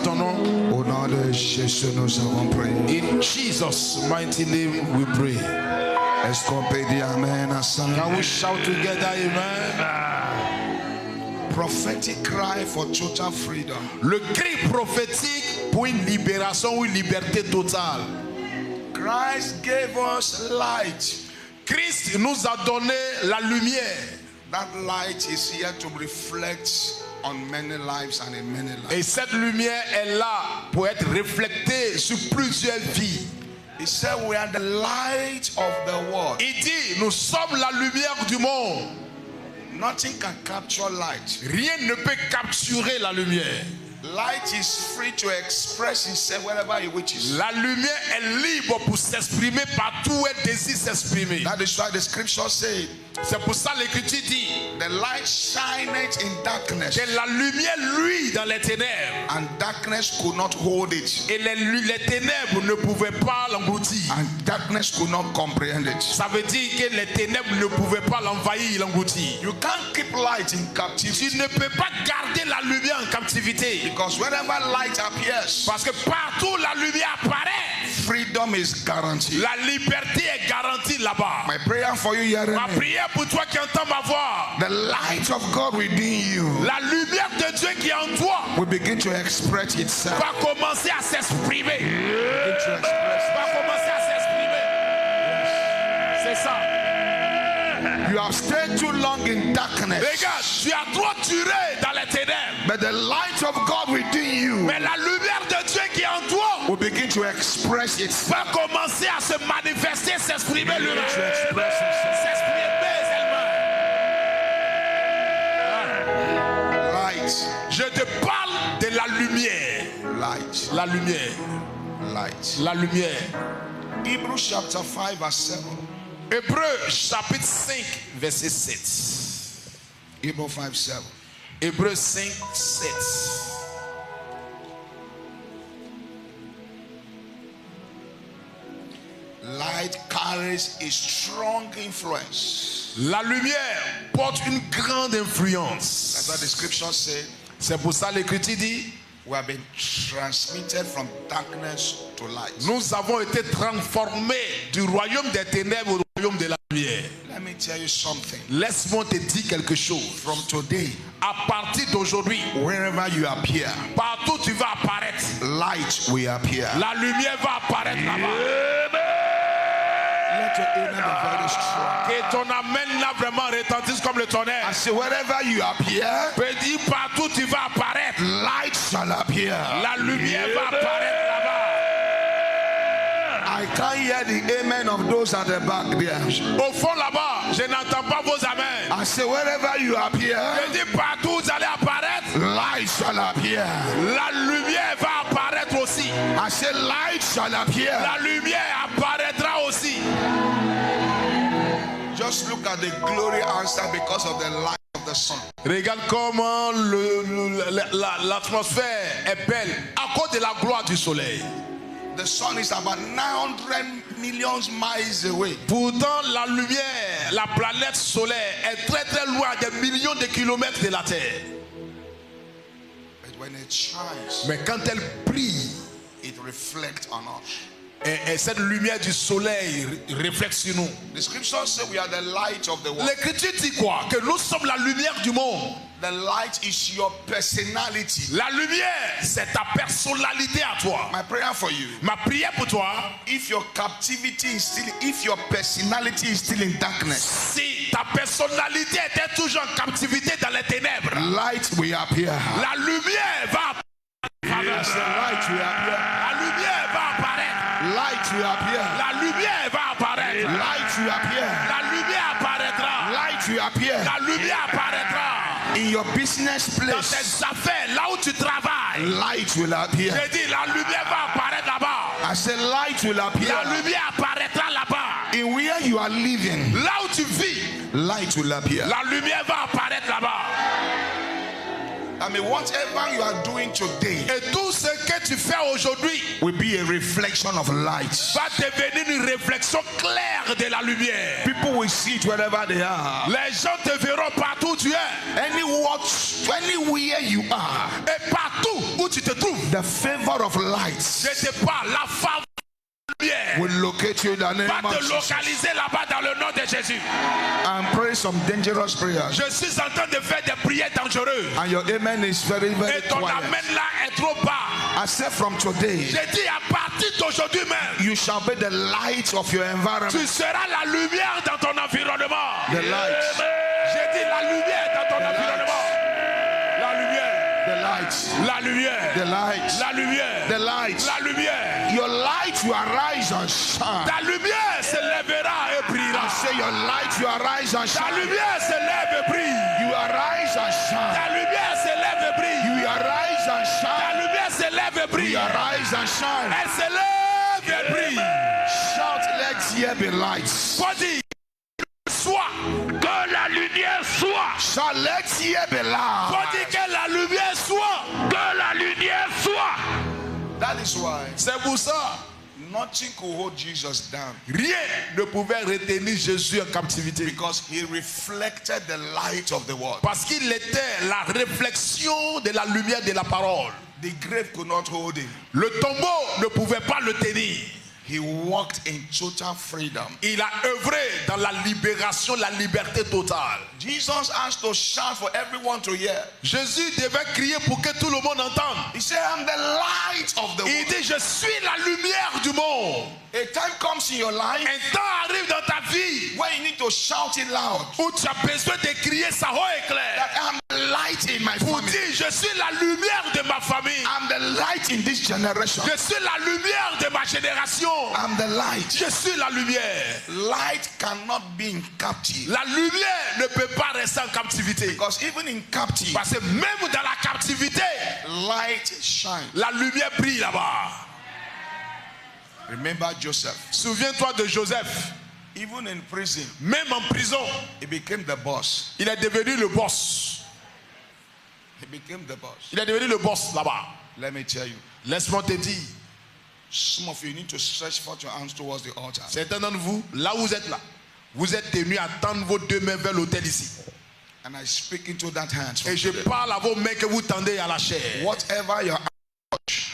Ton nom. Au nom de Jésus, nous avons prié. In Jesus' mighty name we pray. Est-ce qu'on peut dire Amen ensemble? Can we shout together Amen? Prophetic cry for total freedom. Le cri prophétique pour une libération ou une liberté totale. Christ gave us light. Christ nous a donné la lumière. That light is here to reflect on many lives and in many lives. Et cette lumière est là pour être reflétée sur plusieurs vies. He said we are the light of the world. Il dit nous sommes la lumière du monde. Nothing can capture light. Rien ne peut capturer la lumière. Light is free to express itself wherever it wishes. La lumière est libre pour s'exprimer partout où elle désire s'exprimer. That is why the scripture said, c'est pour ça l'écriture dit, the light shineth in darkness. Que la lumière luit dans les ténèbres. And darkness could not hold it. Et les ténèbres ne pouvaient pas l'engloutir. And darkness could not comprehend it. Ça veut dire que les ténèbres ne pouvaient pas l'envahir, l'engloutir. You can't keep light in captivity. Tu ne peux pas garder la lumière en captivité. Because wherever light appears, parce que partout la lumière apparaît, freedom is guaranteed. La liberté est garantie là-bas. My prayer for you here. Ma prière pour toi qui entends ma voix. The light of God within you. La lumière de Dieu qui est en toi. Will begin to express itself. Va commencer à s'exprimer. Va commencer à s'exprimer. C'est ça. You have stayed too long in darkness. Regarde, tu as trop duré dans les ténèbres. But the light of God within you. Mais la lumière de Dieu qui est en toi. Will begin to express itself. Va commencer à se manifester, s'exprimer lui-même. S'exprimer elle-même. Light. Je te parle de la lumière. Light. La lumière. Light. La lumière. Hebrews chapter 5 verse 7. Hébreux chapitre 5 verset 7. Hebrews 5 7. Hébreux 5 7. Light carries a strong influence. La lumière porte une grande influence. That's what the scripture said. C'est pour ça l'écriture dit, we have been transmitted from darkness to light. Nous avons été transformés du royaume des ténèbres au royaume de la lumière. Let me tell you something. Laisse-moi te dire quelque chose. From today, à partir d'aujourd'hui, wherever you appear, partout où tu vas apparaître, light will appear. La lumière va apparaître là-bas. Let your amen be very strong. Que ton amen là vraiment retentisse comme le tonnerre. I say wherever you appear, peut dire partout où tu vas apparaître, light shall appear. La lumière va apparaître là-bas. I can't hear the amen of those at the back there. Au fond là-bas, je n'entends pas vos amens. I say wherever you appear, je dis partout où vous allez apparaître, light shall appear. La lumière va apparaître apparaître aussi. I say light shall appear. La lumière apparaîtra aussi. Just look at the glory answer because of the light of the sun. Regarde comment l'atmosphère est belle à cause de la gloire du soleil. The sun is about 900 million miles away. Pourtant, la lumière, la planète solaire est très très loin, des millions de kilomètres de la Terre. But when it shines, Mais quand elle brille, it reflects on us. et cette lumière du soleil reflète sur nous. The scriptures say we are the light of the world. L'Écriture dit quoi? Que nous sommes la lumière du monde. The light is your personality. La lumière, c'est ta personnalité à toi. My prayer for you, Ma prière pour toi, if your captivity is still, if your personality is still in darkness, si ta personnalité était toujours en captivité dans les ténèbres, light will appear. la lumière va apparaître. Yes, the light will appear. La lumière va apparaître. Light will appear. La lumière va apparaître. Light will appear. La lumière apparaîtra. Light will appear. La lumière apparaîtra. In your business Dans place, tes affaires, là où tu travailles. light will appear. J'ai dit, la lumière va apparaître là-bas. I said light will La appear. lumière apparaîtra là-bas. In where you are living, Là où tu vis, light will appear. la lumière va apparaître là-bas. I mean, whatever you are doing today Et tout ce que tu fais aujourd'hui will be a reflection of light. va devenir une réflexion claire de la lumière. People will see it wherever they are. Les gens te verront partout où tu es. Anywhere you are, Et partout où tu te trouves. the favor of light Je sais pas, la faveur de la lumière will locate you in the name va of te Jesus. localiser là-bas dans le nom de Jésus. And pray some dangerous prayers. Je suis en train de faire des prières dangereuses. And your amen is very, very Et ton quiet. amen là est trop bas. I said from today, J'ai dit à partir d'aujourd'hui même, you shall be the light of your environment. tu seras la lumière dans ton environnement. The light. J'ai dit la lumière dans ton environnement. La lumière. The light. La lumière. The light. La lumière. The light. La lumière. Your light will arise and shine. Ta lumière se lèvera et brillera. I say your light will arise and Ta shine. lumière se lève et brille. You arise and shine. Ta lumière se lève et brille. You arise and Ta shine. lumière se lève et brille. You arise and shine. Elle se lève et brille. Shout, let here be light. Faut dire, soit que la lumière soit. Shout, let here be Faut light. dire que la lumière soit. Que la lumière soit. That is why C'est pour ça, nothing could hold Jesus down, rien ne pouvait retenir Jésus en captivité. because he reflected the light of the world. Parce qu'il était la réflexion de la lumière de la parole. The grave could not hold him. Le tombeau ne pouvait pas le tenir. He walked in total freedom. Il a œuvré dans la libération, la liberté totale. Jesus has to shout for everyone to hear. Jésus devait crier pour que tout le monde entende. He said, I'm the light of the Il world. dit, je suis la lumière du monde. A time comes in your life Un temps arrive dans ta vie where you need to shout it loud. où tu as besoin de crier ça haut et clair. That I'm the light in my Pour family. dire, je suis la lumière de ma famille. I'm the light in this generation. Je suis la lumière de ma génération. I'm the light. Je suis la lumière. Light cannot be in captive. La lumière ne peut pas rester en captivité. Because even in captive, Parce que même dans la captivité, light shines. la lumière brille là-bas. Remember Joseph. Souviens-toi de Joseph. Even in prison, Même en prison, he became the boss. il est devenu le boss. He became the boss. Il est devenu le boss là-bas. Let me tell you, Laisse-moi te dire, some of you need to stretch forth your hands towards the altar. certains d'entre vous, là où vous êtes là, vous êtes tenus à tendre vos deux mains vers l'autel ici. And I speak into that hand. Et je parle à vos mains que vous tendez à la chair. Whatever your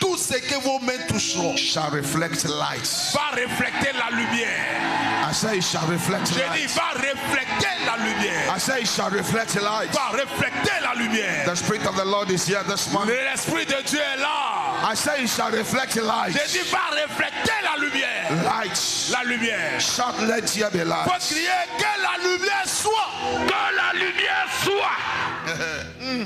Tout ce que vos mains toucheront shall reflect light. va refléter la lumière. I say it shall reflect Je dis, light. va refléter la lumière. I say it shall reflect light. Va refléter la lumière. The Spirit of the Lord is here this morning. L'Esprit de Dieu est là. I say it shall reflect light. Je dis, va refléter la lumière. Light. La lumière. Shout, let here be Faut light. crier que la lumière soit. Que la lumière soit.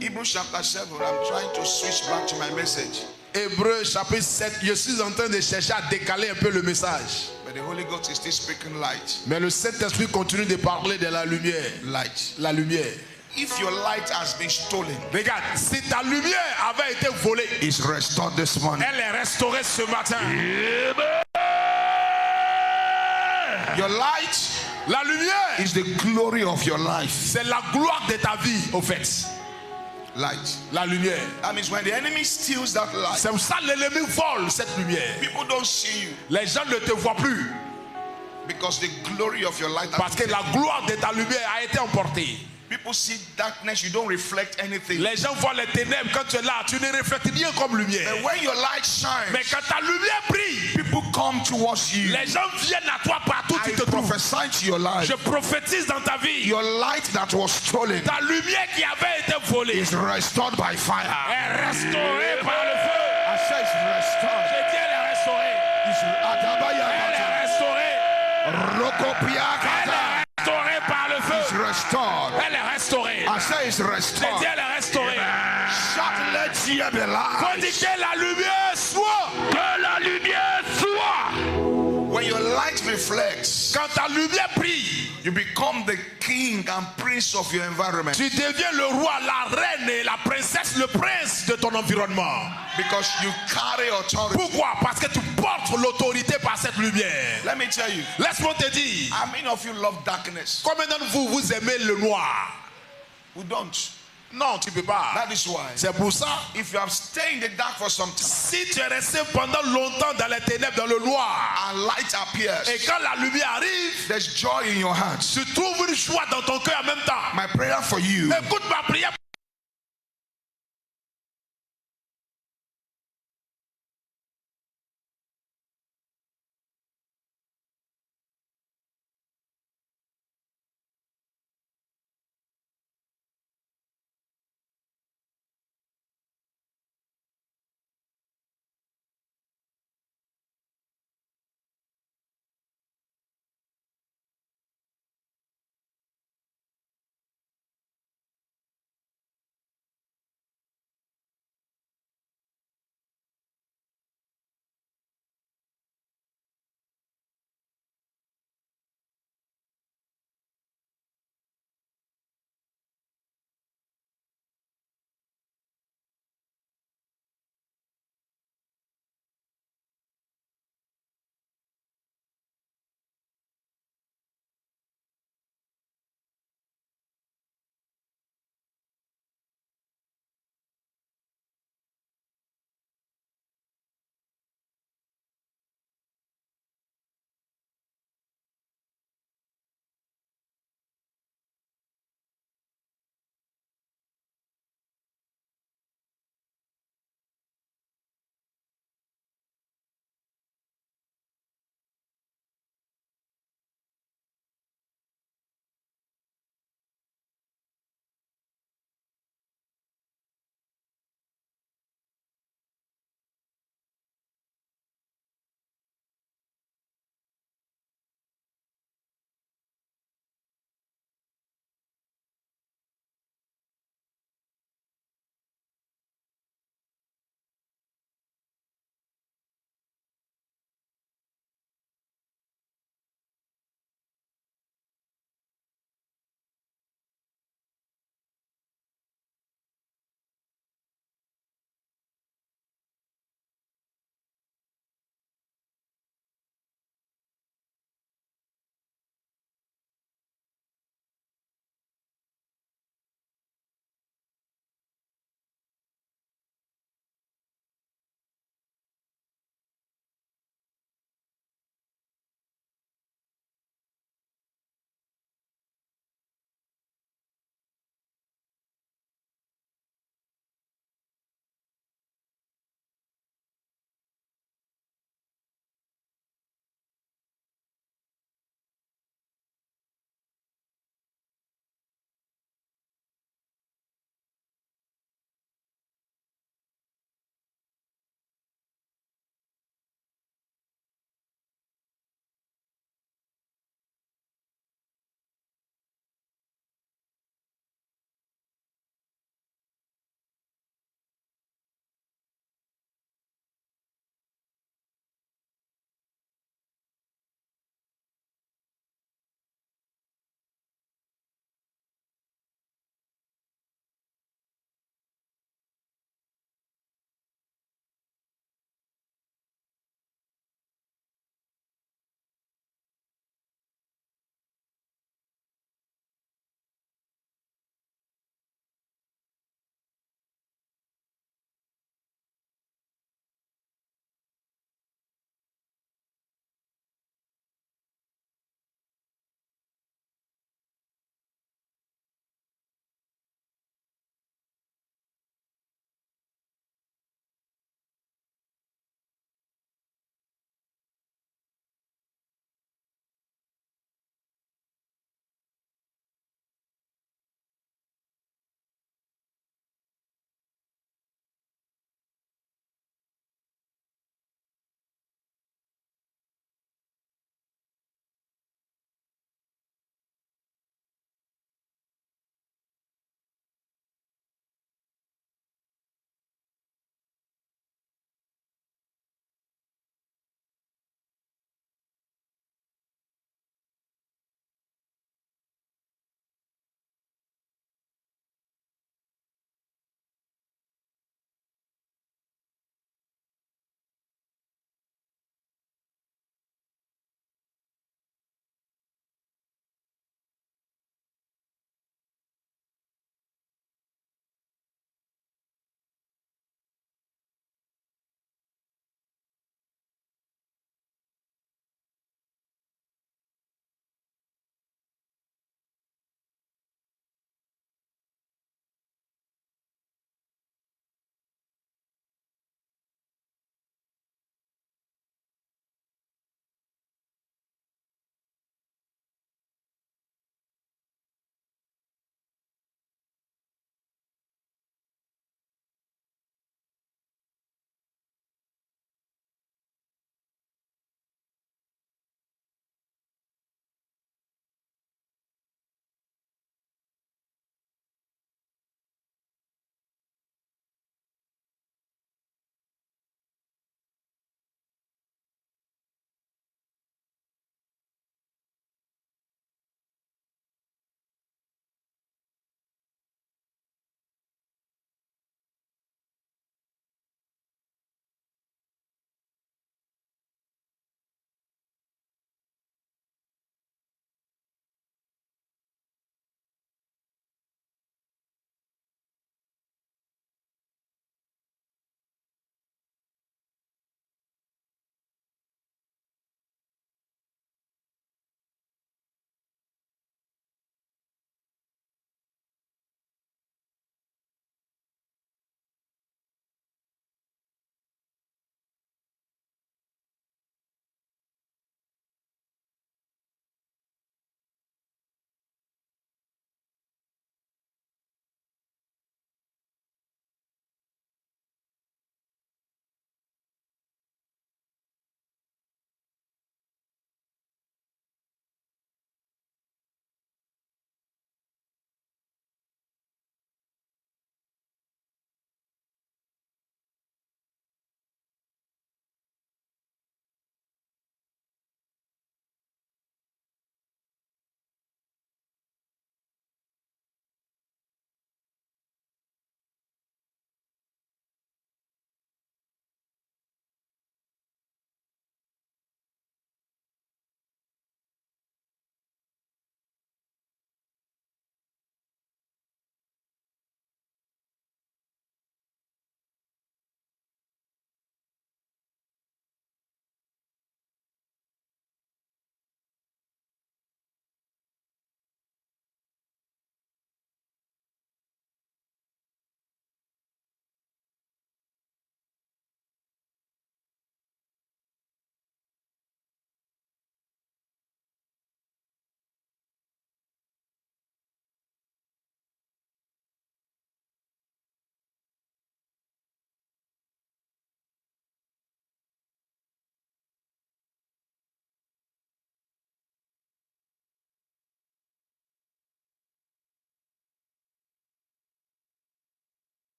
Hebrews chapter 7, I'm trying to switch back to my message. Hébreux chapitre 7, je suis en train de chercher à décaler un peu le message. But the Holy Ghost is still speaking light. Mais le Saint-Esprit continue de parler de la lumière. Light. La lumière. If your light has been stolen, Regarde, si ta lumière avait été volée, it's restored this morning. elle est restaurée ce matin. Your light La lumière, is the glory of your life. c'est la gloire de ta vie, au fait. Light. La lumière. That means when the enemy steals that light, C'est pour ça que l'ennemi vole cette lumière. people don't see you Les gens ne te voient plus because the glory of your light has parce que been la taken. gloire de ta lumière a été emportée. People see darkness, you don't reflect anything. Les gens voient les ténèbres quand tu es là, tu ne reflètes rien comme lumière. But when your light shines, Mais quand ta lumière brille, people come towards you. les gens viennent à toi partout où I tu te trouves. prophesy to your life. Je prophétise dans ta vie. Your light that was stolen Ta lumière qui avait été volée is restored by fire. est restaurée par le feu. I say it's restored. J'ai dit elle est restaurée. Elle est restaurée. Elle est restaurée par le It's feu. restored. Elle est restaurée. I say it's J'ai restored. dit elle est restaurée. Shout, let here be Faut dire light. que la lumière soit. Que la lumière soit. When your light reflects, Quand ta lumière brille, you become the king and prince of your environment tu deviens le roi, la reine et la princesse, le prince de ton environnement. because you carry authority. Pourquoi? Parce que tu portes l'autorité par cette lumière. Let me tell you, Laisse-moi te dire, how many of you love darkness? combien d'entre vous, vous aimez le noir? Who don't? Non, tu ne peux pas. That is why. C'est pour ça, If you have stayed in the dark for some time si tu es resté pendant longtemps dans les ténèbres, dans le noir, and light appears, et quand la lumière arrive, there's joy in your heart. tu trouves une joie dans ton cœur en même temps. My prayer for you Écoute ma prière